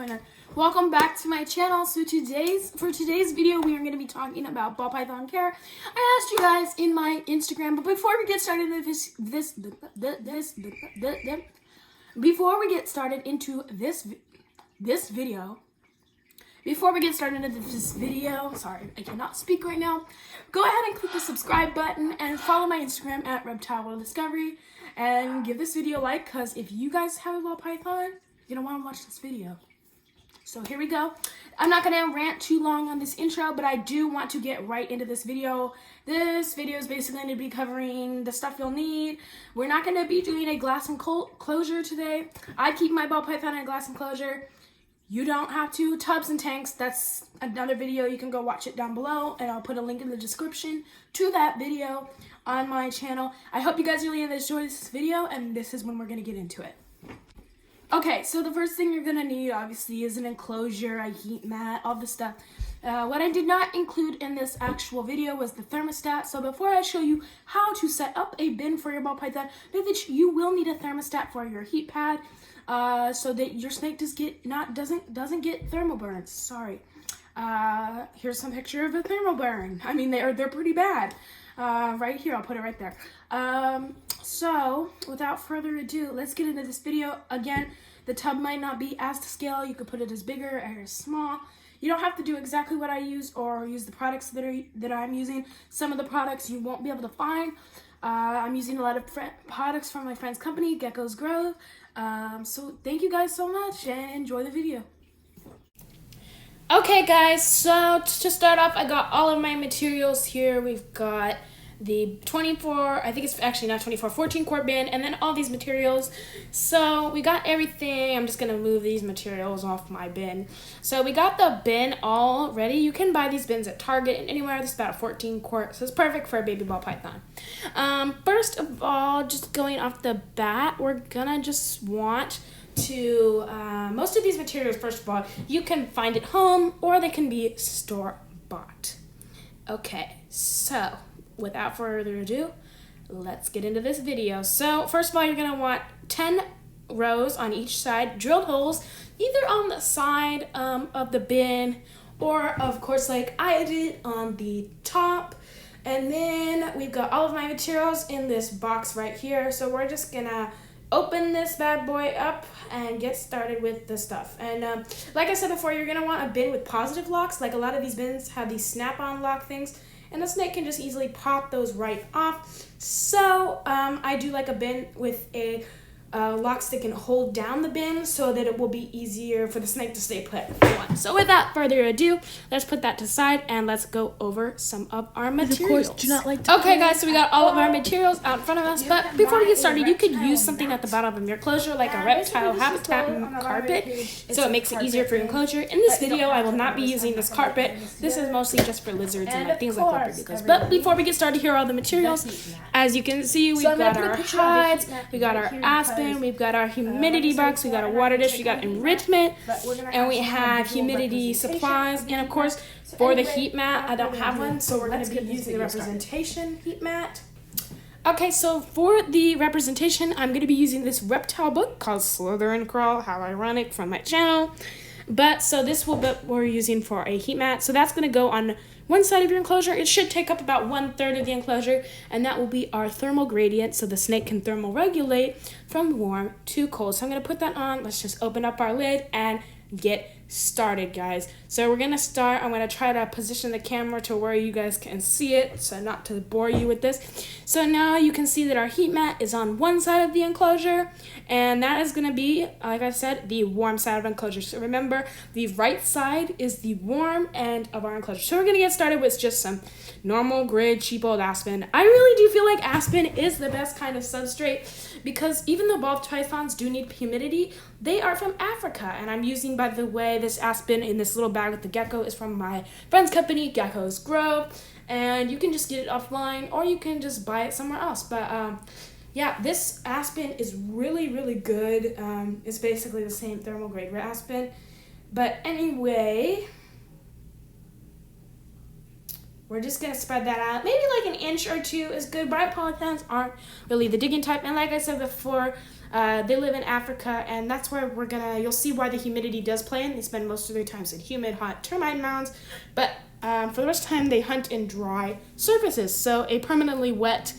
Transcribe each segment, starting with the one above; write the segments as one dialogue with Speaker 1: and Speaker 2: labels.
Speaker 1: going on? Welcome back to my channel. So for today's video, we are going to be talking about ball python care. I asked you guys in my Instagram, but before we get started into this video, sorry, I cannot speak right now. Go ahead and click the subscribe button and follow my Instagram at Reptile World Discovery, and give this video a like, because if you guys have a ball python, you're gonna want to watch this video. So here we go. I'm not gonna rant too long on this intro, but I do want to get right into this video. This video is basically going to be covering the stuff you'll need. We're not going to be doing a glass enclosure today. I keep my ball python in a glass enclosure. You don't have to. Tubs and tanks, that's another video. You can go watch it down below, and I'll put a link in the description to that video on my channel. I hope you guys really enjoyed this video, and this is when we're going to get into it. Okay, so the first thing you're going to need, obviously, is an enclosure, a heat mat, all this stuff. What I did not include in this actual video was the thermostat. So before I show you how to set up a bin for your ball python, know that you will need a thermostat for your heat pad, so that your snake doesn't get thermal burns. Sorry. Here's some picture of a thermal burn. I mean, they're pretty bad. Right here, I'll put it right there. So without further ado, let's get into this video. Again, the tub might not be as to scale. You could put it as bigger or as small. You don't have to do exactly what I use or use the products that I'm using. Some of the products you won't be able to find. I'm using a lot of products from my friend's company, Gecko's Grove. So thank you guys so much, and enjoy the video. Okay guys, so to start off, I got all of my materials here. We've got the 24, I think it's actually not 24, 14 quart bin, and then all these materials. So we got everything. I'm just gonna move these materials off my bin. So we got the bin all ready. You can buy these bins at Target and anywhere. This is about a 14 quart, so it's perfect for a baby ball python. First of all, just going off the bat, we're gonna just want to, most of these materials, first of all, you can find at home or they can be store-bought. Okay, so without further ado, let's get into this video. So first of all, you're gonna want 10 rows on each side, drilled holes, either on the side of the bin, or of course like I did, on the top. And then we've got all of my materials in this box right here. So we're just gonna open this bad boy up and get started with the stuff. And like I said before, you're gonna want a bin with positive locks. Like a lot of these bins have these snap-on lock things, and the snake can just easily pop those right off. So I do like a bin with a locks that can hold down the bin so that it will be easier for the snake to stay put if you want. So without further ado, let's put that to the side and let's go over some of our materials.
Speaker 2: Of course, do not like to
Speaker 1: okay guys, so we got all of our materials out in front of us, but before we get started, you could use something at the bottom of your enclosure like a reptile habitat carpet, so it makes it easier for your enclosure. In this video, I will not be using this carpet. This is mostly just for lizards and like things like leopards. But before we get started, here are all the materials. As you can see, we've got our hides, we got our aspen, we've got our humidity box, we got our water dish, we got enrichment, and we have humidity supplies. And of course, for the heat mat, I don't have one, so we're going to be using the representation heat mat. Okay, so for the representation, I'm going to be using this reptile book called Slither and Crawl, how ironic, from my channel. But so this will be what we're using for a heat mat. So that's going to go on one side of your enclosure. It should take up about 1/3 of the enclosure, and that will be our thermal gradient, so the snake can thermal regulate from warm to cold. So I'm going to put that on. Let's just open up our lid and get started, guys. So we're gonna start. I'm gonna try to position the camera to where you guys can see it, so not to bore you with this. So now you can see that our heat mat is on one side of the enclosure, and that is gonna be, like I said, the warm side of enclosure. So remember, the right side is the warm end of our enclosure. So we're gonna get started with just some normal grid cheap old aspen. I really do feel like aspen is the best kind of substrate, because even though ball pythons do need humidity, they are from Africa. And I'm using, by the way, this aspen in this little bag with the gecko is from my friend's company, Gecko's Grove. And you can just get it offline, or you can just buy it somewhere else. But yeah, this aspen is really, really good. It's basically the same thermal grade aspen. But anyway, we're just going to spread that out. Maybe like an inch or two is good. Bright polythons aren't really the digging type. And like I said before, they live in Africa, and that's where you'll see why the humidity does play in. They spend most of their times in humid, hot termite mounds. But for the rest of the time, they hunt in dry surfaces. So a permanently wet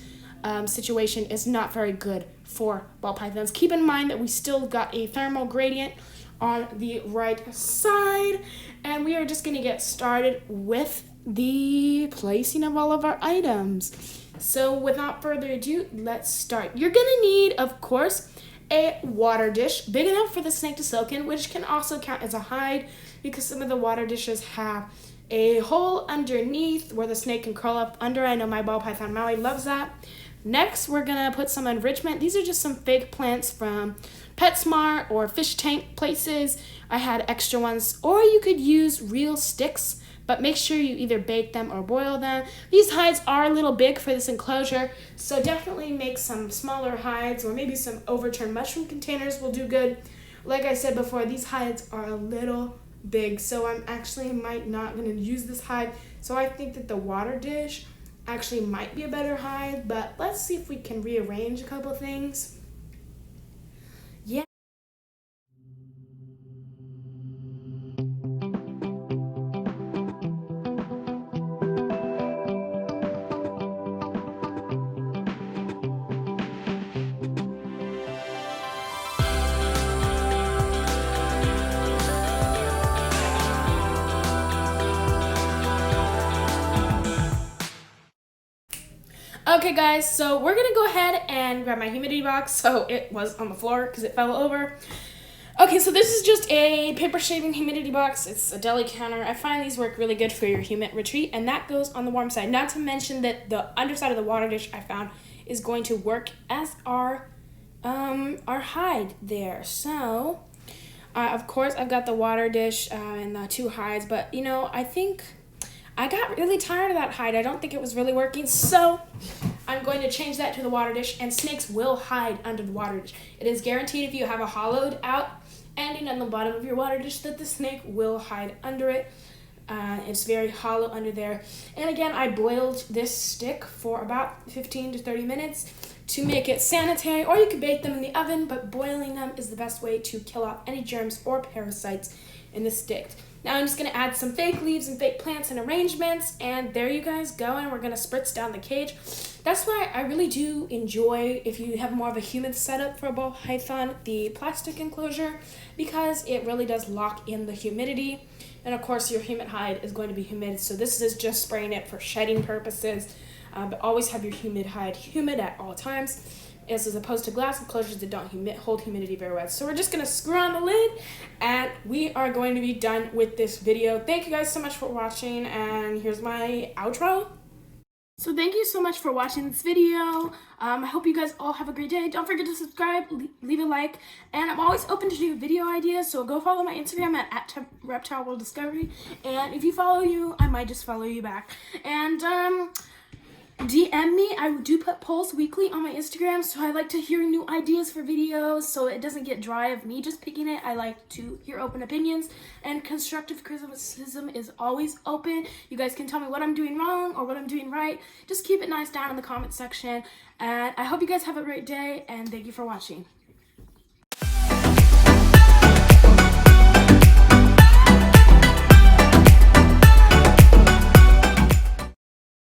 Speaker 1: situation is not very good for ball pythons. Keep in mind that we still got a thermal gradient on the right side, and we are just going to get started with the placing of all of our items. So without further ado, let's start. You're going to need, of course, a water dish big enough for the snake to soak in, which can also count as a hide because some of the water dishes have a hole underneath where the snake can curl up under. I know my ball python Maui loves that. Next, we're going to put some enrichment. These are just some fake plants from PetSmart or fish tank places. I had extra ones, or you could use real sticks, but make sure you either bake them or boil them. These hides are a little big for this enclosure, so definitely make some smaller hides, or maybe some overturned mushroom containers will do good. Like I said before, these hides are a little big, so I'm actually might not going to use this hide. So I think that the water dish actually might be a better hide, but let's see if we can rearrange a couple things. Yeah. Okay guys, so we're gonna go ahead and grab my humidity box. So it was on the floor because it fell over. Okay, so this is just a paper shaving humidity box. It's a deli counter. I find these work really good for your humid retreat, and that goes on the warm side. Not to mention that the underside of the water dish I found is going to work as our hide there. So of course I've got the water dish and the two hides, but you know, I think I got really tired of that hide. I don't think it was really working, so I'm going to change that to the water dish, and snakes will hide under the water dish. It is guaranteed if you have a hollowed out ending on the bottom of your water dish that the snake will hide under it. It's very hollow under there. And again, I boiled this stick for about 15 to 30 minutes to make it sanitary, or you could bake them in the oven, but boiling them is the best way to kill off any germs or parasites in the stick. Now I'm just going to add some fake leaves and fake plants and arrangements, and there you guys go, and we're going to spritz down the cage. That's why I really do enjoy, if you have more of a humid setup for a ball python, the plastic enclosure, because it really does lock in the humidity. And of course your humid hide is going to be humid, so this is just spraying it for shedding purposes, but always have your humid hide humid at all times, as opposed to glass enclosures that don't hold humidity very well. So we're just going to screw on the lid, and we are going to be done with this video. Thank you guys so much for watching, and here's my outro. So thank you so much for watching this video. I hope you guys all have a great day. Don't forget to subscribe, leave a like, and I'm always open to new video ideas, so go follow my Instagram at Reptile World Discovery, and if you follow you, I might just follow you back. And DM me. I do put polls weekly on my Instagram, so I like to hear new ideas for videos so it doesn't get dry of me just picking it. I like to hear open opinions, and constructive criticism is always open. You guys can tell me what I'm doing wrong or what I'm doing right. Just keep it nice down in the comment section, and I hope you guys have a great day, and thank you for watching.